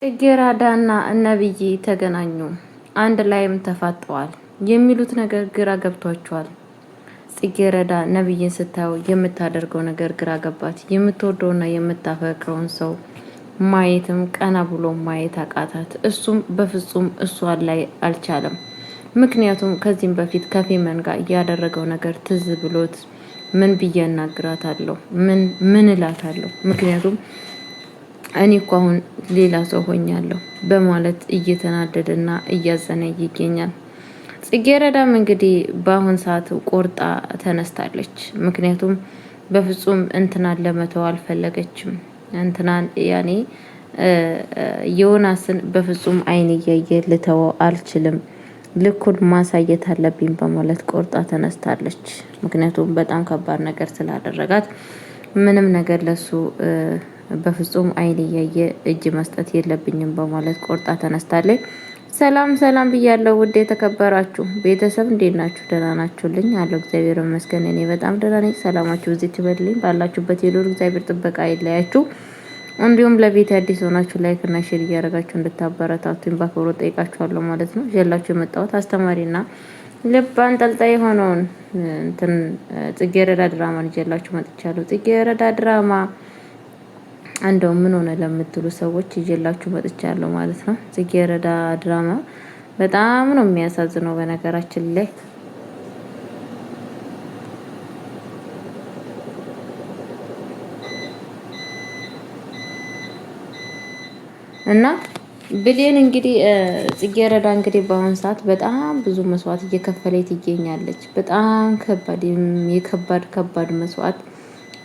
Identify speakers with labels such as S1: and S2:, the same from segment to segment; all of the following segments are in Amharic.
S1: ጽጌረዳና ነብይ ተገናኙ፣ አንድ ላይም ተፋጠዋል የሚሉት ነገር ግራ ገብቷቸዋል። ጽጌረዳ ነብይን ስታየው የምታደርገው ነገር ግራ ገባት። የምትወደውና የምታፈቅረውን ሰው ማየትም ቀና ብሎ ማየት አቃታት። እሱም በፍጹም እሷን ላይ አልቻለም። ምክንያቱም ከዚህም በፊት ከፌመን ጋር ያደረገው ነገር ትዝ ብሎት ምን ብዬ እናግራታለሁ? ምን እላታለሁ? ምክንያቱም እኔ እኮ አሁን ሌላ ሰው ሆኛለሁ በማለት እየተናደደና እያዘነ ይገኛል። ጽጌረዳም እንግዲህ በአሁን ሰዓት ቆርጣ ተነስታለች። ምክንያቱም በፍጹም እንትናን ለመተው አልፈለገችም። እንትናን ያኔ ዮናስን በፍጹም አይን እያየ ልተወው አልችልም፣ ልኩን ማሳየት አለብኝ በማለት ቆርጣ ተነስታለች። ምክንያቱም በጣም ከባድ ነገር ስላደረጋት ምንም ነገር ለሱ በፍጹም አይን እያየ እጅ መስጠት የለብኝም በማለት ቆርጣ ተነስታለች። ሰላም ሰላም ብያለሁ ውድ የተከበራችሁ ቤተሰብ እንዴት ናችሁ? ደህና ናችሁልኝ? አለው እግዚአብሔር ይመስገን እኔ በጣም ደህና ነኝ። ሰላማችሁ እዚህ ትበልልኝ፣ ባላችሁበት የሉል እግዚአብሔር ጥበቃ አይለያችሁ። እንዲሁም ለቤት አዲስ ሆናችሁ ላይክ እና ሼር እያደረጋችሁ እንድታበረታቱኝ በአክብሮት ጠይቃችኋለሁ ማለት ነው። ይዤላችሁ የመጣሁት አስተማሪና ልብ አንጠልጣይ የሆነውን እንትን ጽጌረዳ ድራማን ይዤላችሁ መጥቻለሁ። ጽጌረዳ ድራማ እንደው ምን ሆነ ለምትሉ ሰዎች ይዤላችሁ መጥቻለሁ ማለት ነው። ጽጌረዳ ድራማ በጣም ነው የሚያሳዝነው በነገራችን ላይ እና ብሌን እንግዲህ ጽጌረዳ እንግዲህ በአሁን ሰዓት በጣም ብዙ መስዋዕት እየከፈለች ትገኛለች። በጣም ከባድ መስዋዕት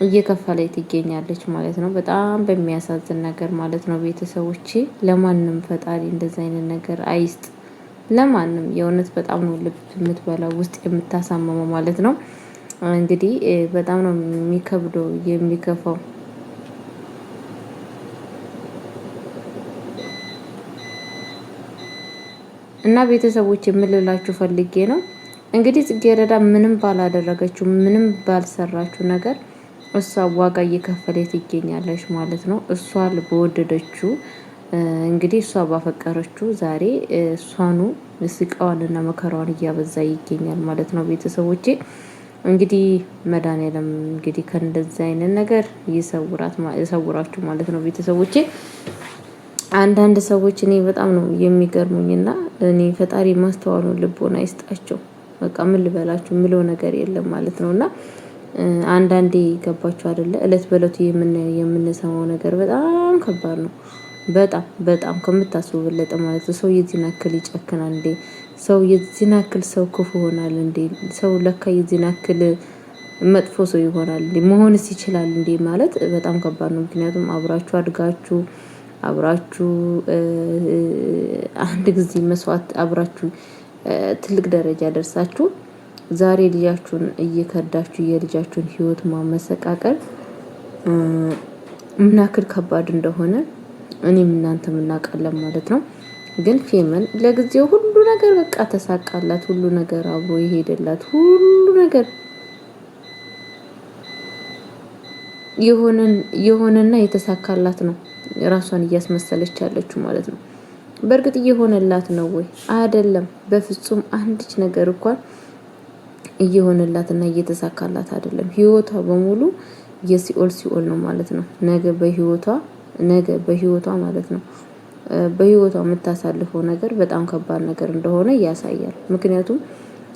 S1: እየከፈለች ትገኛለች ማለት ነው። በጣም በሚያሳዝን ነገር ማለት ነው። ቤተሰቦቼ ለማንም ፈጣሪ እንደዛ አይነት ነገር አይስጥ፣ ለማንም የእውነት በጣም ነው ልብ የምትበላው ውስጥ የምታሳመመው ማለት ነው። እንግዲህ በጣም ነው የሚከብደው የሚከፋው እና ቤተሰቦች የምልላችሁ ፈልጌ ነው እንግዲህ ጽጌረዳ ምንም ባላደረገችው ምንም ባልሰራችው ነገር እሷ ዋጋ እየከፈለች ትገኛለች ማለት ነው። እሷ በወደደችው እንግዲህ እሷ ባፈቀረችው ዛሬ እሷኑ ስቃዋንና መከራዋን እያበዛ ይገኛል ማለት ነው። ቤተሰቦቼ እንግዲህ መድኃኒዓለም እንግዲህ ከእንደዚህ አይነት ነገር ይሰውራችሁ ማለት ነው። ቤተሰቦቼ አንዳንድ ሰዎች እኔ በጣም ነው የሚገርሙኝና እኔ ፈጣሪ ማስተዋሉን ልቦና ይስጣቸው። በቃ ምን ልበላችሁ ምለው ነገር የለም ማለት ነውና አንዳንዴ ገባችሁ አይደለ? እለት በእለቱ የምንሰማው ነገር በጣም ከባድ ነው። በጣም ከምታስቡ በለጠ ማለት ነው። ሰው የዚህን ያክል ይጨክናል እንዴ? ሰው የዚህን ያክል ሰው ክፉ ይሆናል እንዴ? ሰው ለካ የዚህን ያክል መጥፎ ሰው ይሆናል እንዴ? መሆንስ ይችላል እንዴ? ማለት በጣም ከባድ ነው። ምክንያቱም አብራችሁ አድጋችሁ አብራችሁ አንድ ጊዜ መስዋዕት አብራችሁ ትልቅ ደረጃ ደርሳችሁ ዛሬ ልጃችሁን እየከዳችሁ የልጃችሁን ህይወት ማመሰቃቀል ምን ያክል ከባድ እንደሆነ እኔም እናንተም እናውቃለን ማለት ነው። ግን ፌመን ለጊዜው ሁሉ ነገር በቃ ተሳካላት፣ ሁሉ ነገር አብሮ ይሄደላት፣ ሁሉ ነገር የሆነና የተሳካላት ነው ራሷን እያስመሰለች ያለችው ማለት ነው። በእርግጥ እየሆነላት ነው ወይ? አይደለም። በፍጹም አንድች ነገር እንኳን እየሆነላትና እየተሳካላት አይደለም። ህይወቷ በሙሉ ሲኦል ነው ማለት ነው። ነገ በህይወቷ ማለት ነው በህይወቷ የምታሳልፈው ነገር በጣም ከባድ ነገር እንደሆነ ያሳያል። ምክንያቱም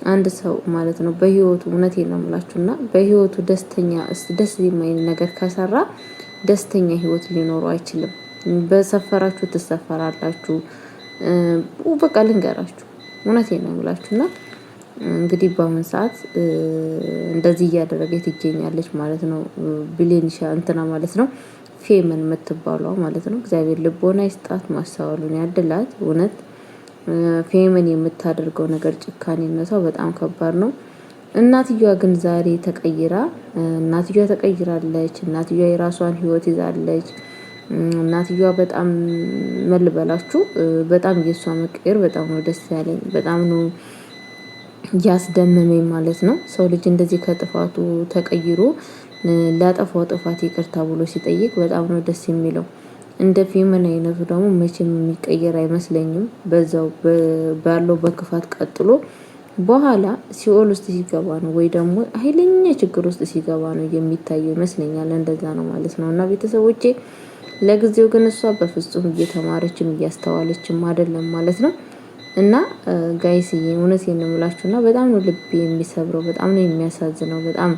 S1: አንድ ሰው ማለት ነው በህይወቱ እውነቴን ነው የምላችሁና በህይወቱ ደስ የማይል ነገር ከሰራ ደስተኛ ህይወት ሊኖረው አይችልም። በሰፈራችሁ ትሰፈራላችሁ። በቃ ልንገራችሁ እውነቴን ነው የምላችሁና እንግዲህ በአሁን ሰዓት እንደዚህ እያደረገች ትገኛለች ማለት ነው። ብሌንሻ እንትና ማለት ነው ፌመን የምትባለው ማለት ነው። እግዚአብሔር ልቦና ይስጣት፣ ማስተዋሉን ያድላት። እውነት ፌመን የምታደርገው ነገር ጭካኔነቷ በጣም ከባድ ነው። እናትየዋ ግን ዛሬ ተቀይራለች። እናትየዋ የራሷን ህይወት ይዛለች። እናትየዋ በጣም መልበላችሁ በጣም የሷ መቀየር በጣም ነው ደስ ያለኝ፣ በጣም ነው ያስደመመኝ ማለት ነው። ሰው ልጅ እንደዚህ ከጥፋቱ ተቀይሮ ላጠፋው ጥፋት ይቅርታ ብሎ ሲጠይቅ በጣም ነው ደስ የሚለው። እንደ ፊመን አይነቱ ደግሞ መቼም የሚቀየር አይመስለኝም። በዛው ባለው በክፋት ቀጥሎ በኋላ ሲኦል ውስጥ ሲገባ ነው ወይ ደግሞ ኃይለኛ ችግር ውስጥ ሲገባ ነው የሚታየው ይመስለኛል። እንደዛ ነው ማለት ነው። እና ቤተሰቦቼ ለጊዜው ግን እሷ በፍጹም እየተማረችም እያስተዋለችም አይደለም ማለት ነው። እና ጋይስዬ እውነቴን ነው የምላችሁና በጣም ነው ልብ የሚሰብረው፣ በጣም ነው የሚያሳዝነው፣ በጣም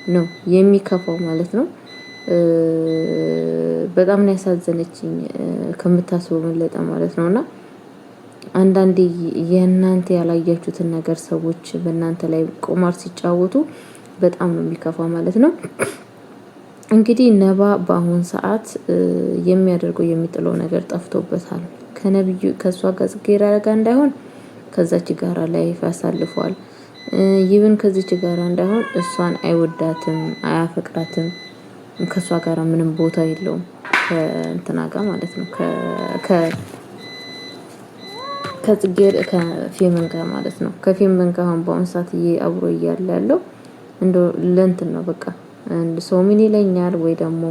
S1: ነው የሚከፋው ማለት ነው። በጣም ነው ያሳዘነችኝ ከምታስበው መለጠ ማለት ነውና አንዳንዴ የእናንተ ያላያችሁትን ነገር ሰዎች በእናንተ ላይ ቁማር ሲጫወቱ በጣም ነው የሚከፋ ማለት ነው። እንግዲህ ነባ በአሁን ሰዓት የሚያደርገው የሚጥለው ነገር ጠፍቶበታል። ከነብዩ ከሷ ጋር ጽጌረዳ ጋር እንዳይሆን ከዛች ጋራ ላይፍ ያሳልፈዋል። ይብን ከዚች ጋራ እንዳይሆን እሷን አይወዳትም፣ አያፈቅራትም። ከሷ ጋራ ምንም ቦታ የለውም ከእንትና ጋር ማለት ነው። ከፌመን ጋር ማለት ነው። ከፌመን ጋር አሁን በአሁን ሰዓት አብሮ እያለ ያለው እንደው ለእንትን ነው በቃ ሰው ምን ይለኛል ወይ ደግሞ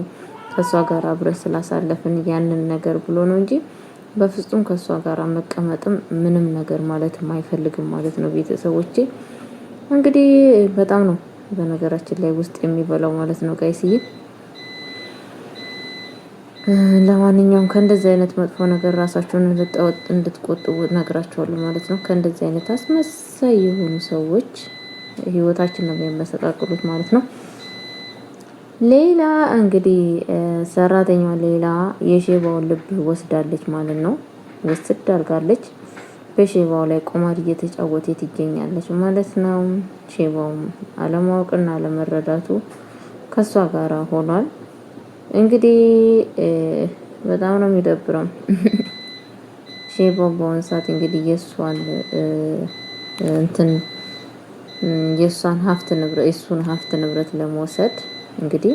S1: ከሷ ጋር አብረን ስላሳለፍን ያንን ነገር ብሎ ነው እንጂ በፍጹም ከሷ ጋር መቀመጥም ምንም ነገር ማለትም አይፈልግም ማለት ነው። ቤተሰቦቼ እንግዲህ በጣም ነው በነገራችን ላይ ውስጥ የሚበላው ማለት ነው ጋይስዬ። ለማንኛውም ከእንደዚህ አይነት መጥፎ ነገር ራሳቸውን እንድትቆጥቡ ነግራቸዋለሁ ማለት ነው። ከእንደዚህ አይነት አስመሳይ የሆኑ ሰዎች ህይወታችን ነው የሚያመሰቃቅሉት ማለት ነው። ሌላ እንግዲህ ሰራተኛዋ ሌላ የሼባውን ልብ ወስዳለች ማለት ነው። ወስድ አድርጋለች። በሼባው ላይ ቁማር እየተጫወተ ትገኛለች ማለት ነው። ሼባውም አለማወቅና አለመረዳቱ ከሷ ጋር ሆኗል። እንግዲህ በጣም ነው የሚደብረው። ሼባው በአሁኑ ሰዓት እንግዲህ የእሷን ሀብት ንብረት ለመውሰድ እንግዲህ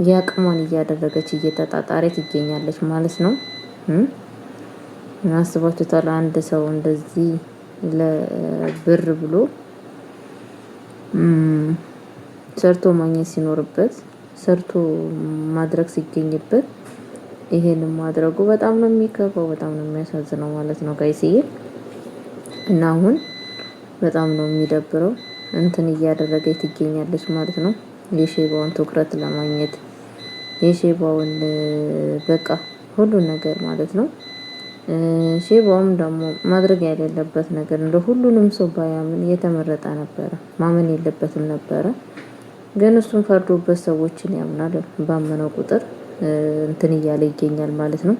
S1: የአቅሟን እያደረገች እየተጣጣረ ትገኛለች ማለት ነው። አስባችሁታል? አንድ ሰው እንደዚህ ለብር ብሎ ሰርቶ ማግኘት ሲኖርበት ሰርቶ ማድረግ ሲገኝበት ይሄንን ማድረጉ በጣም ነው የሚከፋው፣ በጣም ነው የሚያሳዝነው ማለት ነው ጋይስዬ። እና አሁን በጣም ነው የሚደብረው እንትን እያደረገች ትገኛለች ማለት ነው። የሼባውን ትኩረት ለማግኘት የሼባውን በቃ ሁሉ ነገር ማለት ነው። ሼባውም ደግሞ ማድረግ የሌለበት ነገር እንደ ሁሉንም ሰው ባያምን የተመረጠ ነበረ። ማመን የለበትም ነበረ። ግን እሱን ፈርዶበት ሰዎችን ያምናል። ባመነው ቁጥር እንትን እያለ ይገኛል ማለት ነው።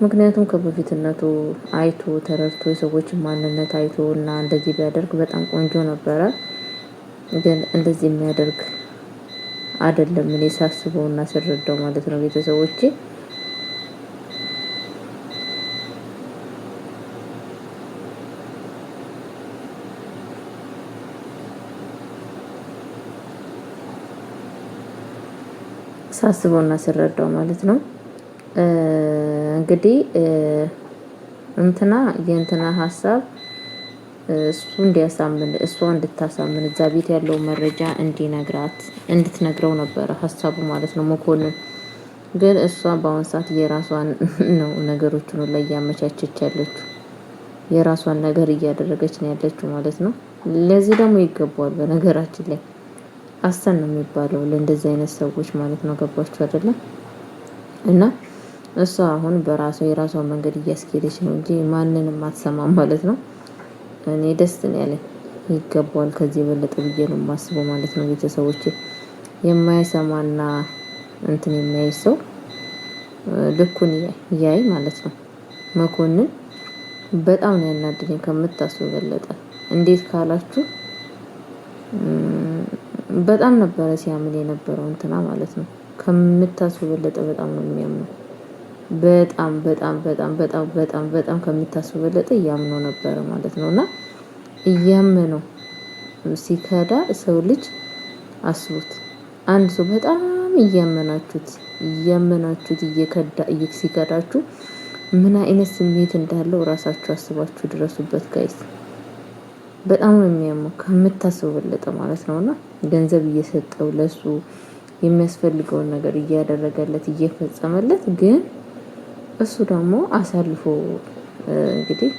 S1: ምክንያቱም ከበፊትነቱ አይቶ ተረድቶ የሰዎችን ማንነት አይቶ እና እንደዚህ ቢያደርግ በጣም ቆንጆ ነበረ። ግን እንደዚህ የሚያደርግ አይደለም እኔ ሳስበውና ስረዳው ማለት ነው ቤተሰቦቼ። ሳስበውና ስረዳው ማለት ነው። እንግዲህ የእንትና ሀሳብ እሱ እንዲያሳምን እሷ እንድታሳምን እዛ ቤት ያለው መረጃ እንድትነግረው ነበረ ሀሳቡ ማለት ነው መኮንን። ግን እሷ በአሁን ሰዓት የራሷን ነው ነገሮችን ላይ እያመቻቸች ያለችው፣ የራሷን ነገር እያደረገች ነው ያለችው ማለት ነው። ለዚህ ደግሞ ይገባዋል በነገራችን ላይ አሰን ነው የሚባለው ለእንደዚህ አይነት ሰዎች ማለት ነው። ገባችሁ አይደለም? እና እሷ አሁን የራሷን መንገድ እያስኬደች ነው እንጂ ማንንም አትሰማም ማለት ነው። እኔ ደስ ነው ያለኝ። ይገባዋል ከዚህ የበለጠ ብዬ ነው የማስበው ማለት ነው። ቤተሰቦቼ የማይሰማና እንትን የሚያይ ሰው ልኩን ያይ ማለት ነው። መኮንን በጣም ነው ያናደደኝ ከምታስቡ በለጠ። እንዴት ካላችሁ በጣም ነበረ ሲያምን የነበረው እንትና ማለት ነው። ከምታስቡ በለጠ በጣም ነው የሚያምነው። በጣም በጣም በጣም በጣም በጣም በጣም ከምታስቡ በለጠ እያምነው ነበረ ማለት ነው። እና እያመነው ሲከዳ ሰው ልጅ አስቡት። አንድ ሰው በጣም እያመናችሁት ሲከዳችሁ ምን አይነት ስሜት እንዳለው ራሳችሁ አስባችሁ ድረሱበት ጋይስ። በጣም ነው የሚያመው ከምታስበው በለጠ ማለት ነውና ገንዘብ እየሰጠው ለሱ የሚያስፈልገውን ነገር እያደረገለት እየፈጸመለት ግን እሱ ደግሞ አሳልፎ እንግዲህ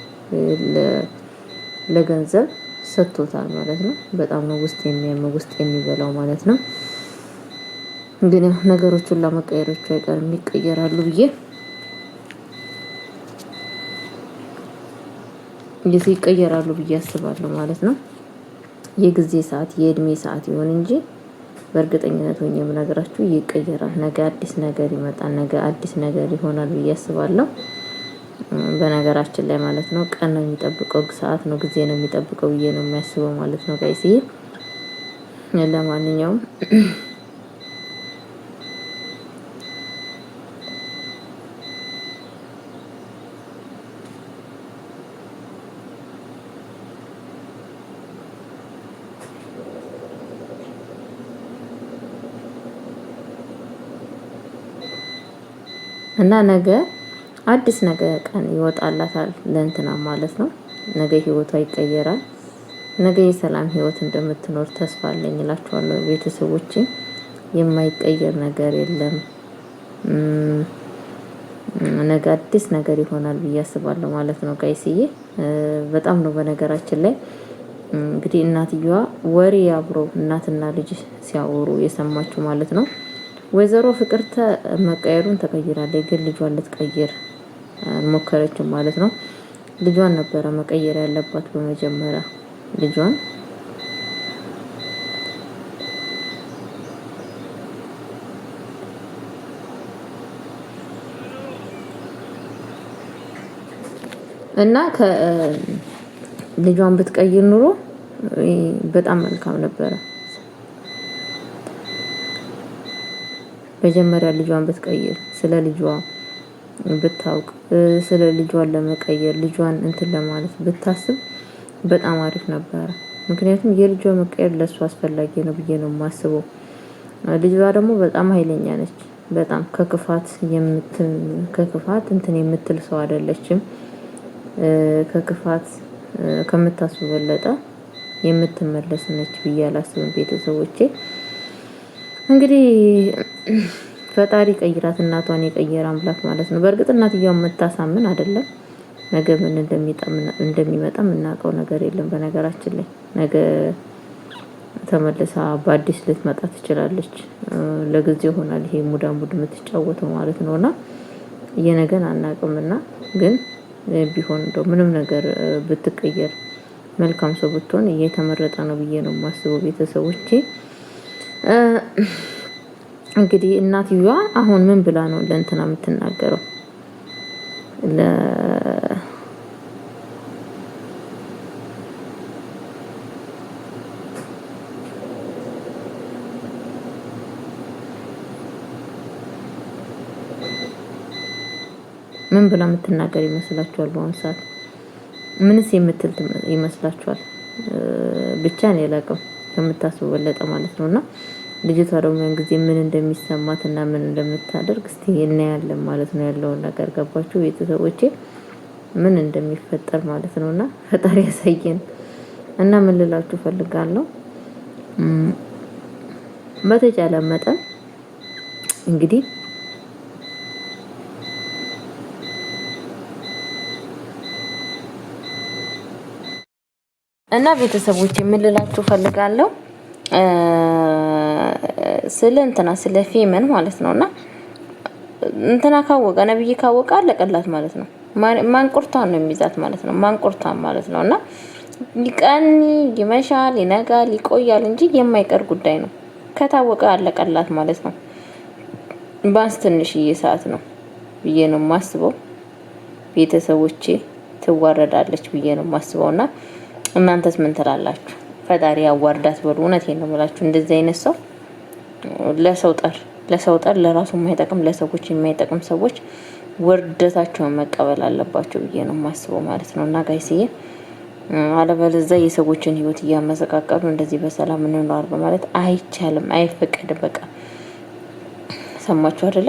S1: ለገንዘብ ሰጥቶታል ማለት ነው። በጣም ነው ውስጥ የሚያመው ውስጥ የሚበላው ማለት ነው። ግን ነገሮችን ለመቀየሮቹ አይቀርም ይቀየራሉ ብዬ ይቀየራሉ ብዬ አስባለሁ ማለት ነው። የጊዜ ሰዓት የእድሜ ሰዓት ይሆን እንጂ በእርግጠኝነት ሆኜ የምነግራችሁ ይቀየራል። ነገ አዲስ ነገር ይመጣል። ነገ አዲስ ነገር ይሆናል ብዬ አስባለሁ። በነገራችን ላይ ማለት ነው ቀን ነው የሚጠብቀው፣ ሰዓት ነው ጊዜ ነው የሚጠብቀው ብዬ ነው የሚያስበው ማለት ነው ጋይስዬ። ለማንኛውም እና ነገ አዲስ ነገር ቀን ይወጣላታል ለእንትና ማለት ነው። ነገ ህይወቷ ይቀየራል። ነገ የሰላም ህይወት እንደምትኖር ተስፋ አለኝ እላችኋለሁ ቤተሰቦቼ። የማይቀየር ነገር የለም። ነገ አዲስ ነገር ይሆናል ብዬ አስባለሁ ማለት ነው ጋይስዬ። በጣም ነው በነገራችን ላይ እንግዲህ እናትየዋ ወሬ አብሮ እናትና ልጅ ሲያወሩ የሰማችሁ ማለት ነው። ወይዘሮ ፍቅርተ መቀየሩን ተቀይራለች፣ ግን ልጇን ልትቀይር አልሞከረችም ማለት ነው። ልጇን ነበረ መቀየር ያለባት በመጀመሪያ ልጇን። እና ልጇን ብትቀይር ኑሮ በጣም መልካም ነበረ። መጀመሪያ ልጇን ብትቀይር፣ ስለ ልጇ ብታውቅ፣ ስለ ልጇን ለመቀየር ልጇን እንትን ለማለት ብታስብ በጣም አሪፍ ነበረ። ምክንያቱም የልጇ መቀየር ለሱ አስፈላጊ ነው ብዬ ነው የማስበው። ልጇ ደግሞ በጣም ኃይለኛ ነች። በጣም ከክፋት እንትን የምትል ሰው አይደለችም። ከክፋት ከምታስቡ በለጠ የምትመለስ ነች ብዬ አላስብም ቤተሰቦቼ። እንግዲህ ፈጣሪ ቀይራት፣ እናቷን የቀየረ አምላክ ማለት ነው። በእርግጥ እናትየው መታሳምን አይደለም። ነገ ምን እንደሚመጣ የምናውቀው ነገር የለም። በነገራችን ላይ ነገ ተመልሳ በአዲስ ልትመጣ ትችላለች። ለጊዜው ሆናል ይሄ ሙዳሙድ የምትጫወተው ማለት ነውና የነገን አናውቅምና ግን ቢሆን እንደው ምንም ነገር ብትቀየር መልካም ሰው ብትሆን እየተመረጠ ነው ብዬ ነው የማስበው ቤተሰቦቼ። እንግዲህ እናትየዋ አሁን ምን ብላ ነው ለእንትና የምትናገረው? ምን ብላ የምትናገር ይመስላችኋል? በአሁኑ ሰዓት ምንስ የምትል ይመስላችኋል? ብቻ ነው ያላቀም ከምታስቡ በለጠ ማለት ነውና ልጅቷ ደግሞ ያን ጊዜ ምን እንደሚሰማት እና ምን እንደምታደርግ እስቲ እናያለን ማለት ነው። ያለውን ነገር ገባችሁ ቤተሰቦቼ? ምን እንደሚፈጠር ማለት ነውና ፈጣሪ ያሳየን። እና ምን ልላችሁ ፈልጋለሁ፣ በተቻለ መጠን እንግዲህ እና ቤተሰቦቼ ምን ልላችሁ ፈልጋለሁ ስለ ፌመን ማለት ነውና እንትና ካወቀ ነብይ ካወቀ አለቀላት ማለት ነው። ማንቁርቷን ነው የሚይዛት ማለት ነው። ማንቁርቷን ማለት ነውና ቀን ይመሻል ይነጋል ይቆያል እንጂ የማይቀር ጉዳይ ነው። ከታወቀ አለቀላት ማለት ነው። ባንስ ትንሽዬ ሰዓት ነው ብዬ ነው የማስበው ቤተሰቦቼ። ትዋረዳለች ብዬ ነው የማስበውና እናንተስ ምን ትላላችሁ? ፈጣሪ ያዋርዳት በሉ። እውነቴን ነው የምላችሁ። እንደዚህ አይነት ሰው ለሰው ጠር ለራሱ የማይጠቅም ለሰዎች የማይጠቅም ሰዎች ወርደታቸውን መቀበል አለባቸው ብዬ ነው የማስበው ማለት ነው። እና ጋይስዬ አለበለዚያ የሰዎችን ህይወት እያመሰቃቀሉ እንደዚህ በሰላም እንኖር ማለት አይቻልም፣ አይፈቀድም። በቃ ሰማችሁ አይደለ?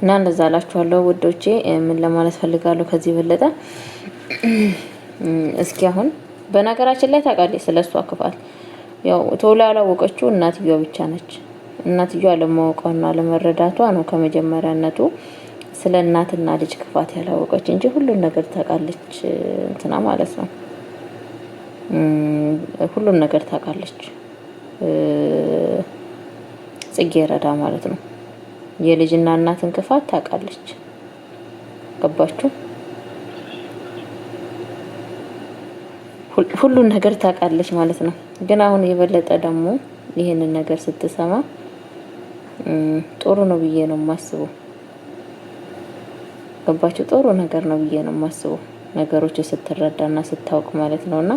S1: እና እንደዛ አላችኋለሁ ውዶቼ። ምን ለማለት ፈልጋለሁ ከዚህ በለጠ እስኪ አሁን በነገራችን ላይ ታውቃለች ስለሷ ክፋት ያው ቶሎ ያላወቀችው እናትየዋ ብቻ ነች። እናትየዋ ለማወቋና ለመረዳቷ ነው ከመጀመሪያነቱ ስለ እናትና ልጅ ክፋት ያላወቀች እንጂ ሁሉን ነገር ታውቃለች። እንትና ማለት ነው ሁሉን ነገር ታውቃለች ጽጌረዳ ማለት ነው። የልጅና እናትን ክፋት ታውቃለች። ገባችሁ? ሁሉን ነገር ታውቃለች ማለት ነው። ግን አሁን የበለጠ ደግሞ ይሄንን ነገር ስትሰማ ጥሩ ነው ብዬ ነው የማስበው። ገባችሁ? ጥሩ ነገር ነው ብዬ ነው የማስበው። ነገሮች ስትረዳና ስታውቅ ማለት ነውና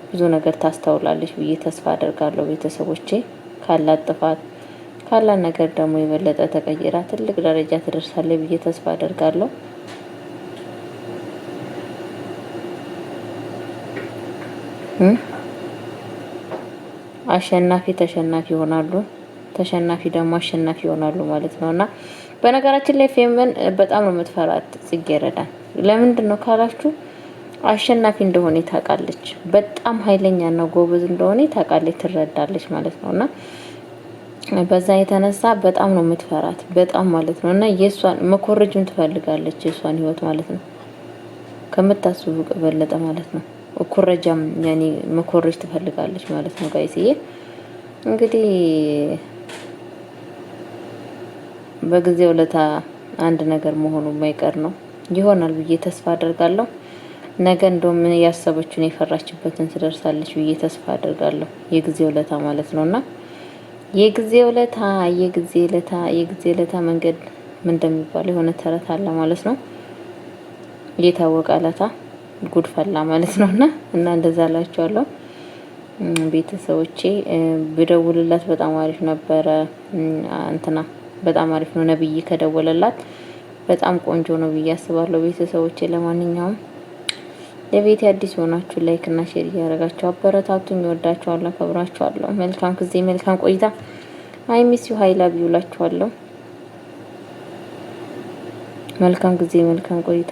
S1: ብዙ ነገር ታስተውላለች ብዬ ተስፋ አደርጋለሁ። ቤተሰቦቼ ካላት ጥፋት ካላት ነገር ደግሞ የበለጠ ተቀይራ ትልቅ ደረጃ ትደርሳለች ብዬ ተስፋ አደርጋለሁ። አሸናፊ ተሸናፊ ይሆናሉ፣ ተሸናፊ ደግሞ አሸናፊ ይሆናሉ ማለት ነውና በነገራችን ላይ ፌመን በጣም ነው የምትፈራት ጽጌረዳን። ለምንድን ነው ካላችሁ አሸናፊ እንደሆነ ታውቃለች። በጣም ኃይለኛና ጎበዝ እንደሆነ ታውቃለች፣ ትረዳለች ማለት ነውና በዛ የተነሳ በጣም ነው የምትፈራት፣ በጣም ማለት ነውና የሷን መኮረጅም ትፈልጋለች፣ የሷን ህይወት ማለት ነው ከምታስቡ በለጠ ማለት ነው። ኩረጃም ያኔ መኮረጅ ትፈልጋለች ማለት ነው። ጋይስዬ እንግዲህ በጊዜው ለታ አንድ ነገር መሆኑ የማይቀር ነው ይሆናል ብዬ ተስፋ አደርጋለሁ። ነገ እንደውም ያሰበችውን የፈራችበትን ትደርሳለች ብዬ ተስፋ አደርጋለሁ። የጊዜው ለታ ማለት ነውና የጊዜው ለታ መንገድ ምን እንደሚባል የሆነ ተረት አለ ማለት ነው። የታወቀ ለታ ጉድፈላ ማለት ነውና እንደዛ አላችኋለሁ ቤተሰቦቼ። ብደውልላት በጣም አሪፍ ነበረ። እንትና በጣም አሪፍ ነው ነብይ ከደወለላት በጣም ቆንጆ ነው ብዬ አስባለሁ ቤተሰቦቼ። ለማንኛውም ለቤቴ አዲስ ሆናችሁ ላይክ እና ሼር እያደረጋችሁ አበረታቱኝ። እወዳችኋለሁ፣ አከብራችኋለሁ። መልካም ጊዜ፣ መልካም ቆይታ። አይ ሚስ ዩ ሃይ ላቭ ዩ ላችኋለሁ። መልካም ጊዜ፣ መልካም ቆይታ።